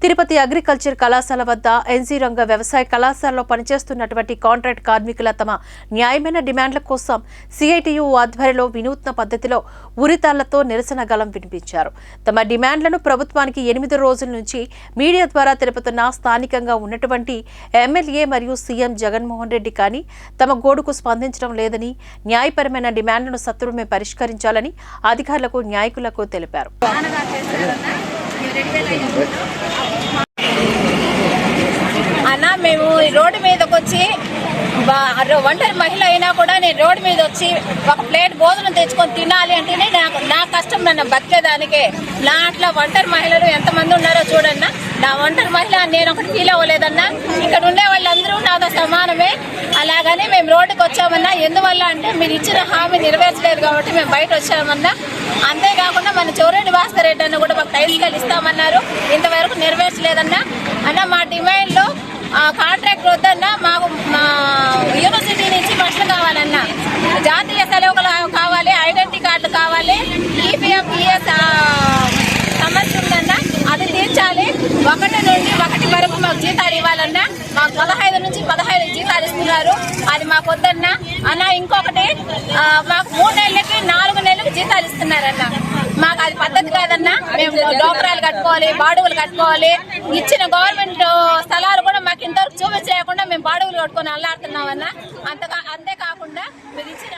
Tirupati agriculture కళాశాల వద్ద NG రంగ వ్యవసాయ కళాశాలలో పనిచేస్తున్నటువంటి కాంట్రాక్ట్ కార్మికుల తమ న్యాయమైన డిమాండ్ల కోసం సిఐటియు ఆధ్వర్యంలో వినూత్న పద్ధతిలో ఉరితాళ్లతో నిరసన గళం వినిపించారు. తమ డిమాండ్లను ప్రభుత్వానికి 8 రోజుల నుంచి మీడియా ద్వారా తెలుపుతున్న స్థానికంగా ఉన్నటువంటి ఎమ్మెల్యే మరియు సీఎం జగన్మోహన్ రెడ్డి కానీ తమ గోడుకు స్పందించడం లేదని, న్యాయపరమైన డిమాండ్లను సత్వరమే పరిష్కరించాలని అధికారులకు, న్యాయకులకు తెలిపారు. అన్న మేము రోడ్డు మీదకి వచ్చి ఒంటరి మహిళ అయినా కూడా నేను రోడ్డు మీద వచ్చి ఒక ప్లేట్ భోజనం తెచ్చుకొని తినాలి అంటేనే నా కష్టం నన్ను బతికేదానికే. నా అట్లా ఒంటరి మహిళలు ఎంతమంది ఉన్నారో చూడన్నా. నా ఒంటరి మహిళ నేను ఒకటి ఫీల్ అవ్వలేదన్నా. ఇక్కడ ఉండే వాళ్ళందరూ నాతో సమానమే. అలాగని మేము రోడ్డుకి వచ్చామన్నా. ఎందువల్ల అంటే మీరు ఇచ్చిన హామీ నెరవేర్చలేదు కాబట్టి మేము బయట వచ్చామన్నా. అంతేకాకుండా మన చౌరెడ్డి భాస్కర్ రెడ్డి అన్న కూడా మాకు టైల్స్కాలు ఇస్తామన్నారు, ఇంతవరకు నెరవేర్చలేదన్నా. అన్న మా డిమాండ్లో కాంట్రాక్ట్ వద్దన్నా, మాకు మా యూనివర్సిటీ నుంచి బస్సులు కావాలన్నా, జాతీయ సెలవులు కావాలి, ఐడెంటిటీ కార్డులు కావాలి, ఈపీఎఫ్ ఈఎస్ సమస్య ఉందన్నా, అది తీర్చాలి. 1 నుండి 1 వరకు మాకు జీతాలు ఇవ్వాలన్నా. మాకు 15 నుంచి 15 జీతాలు ఇస్తున్నారు, అది మాకు వద్దన్నా. అన్న ఇంకొకటి, మాకు 3 నెలలకి 4 నెలలకు జీతాలు ఇస్తున్నారన్నా. మాకు అది పద్ధతి కాదన్నా. మేము డోకరాలు కట్టుకోవాలి, బాడుగులు కట్టుకోవాలి. ఇచ్చిన గవర్నమెంట్ స్థలాలు కూడా మాకు ఇంతవరకు చూపించలేకుండా మేము బాడుగులు కట్టుకొని అల్లాడుతున్నామన్నా. అంతేకాకుండా మీరు ఇచ్చిన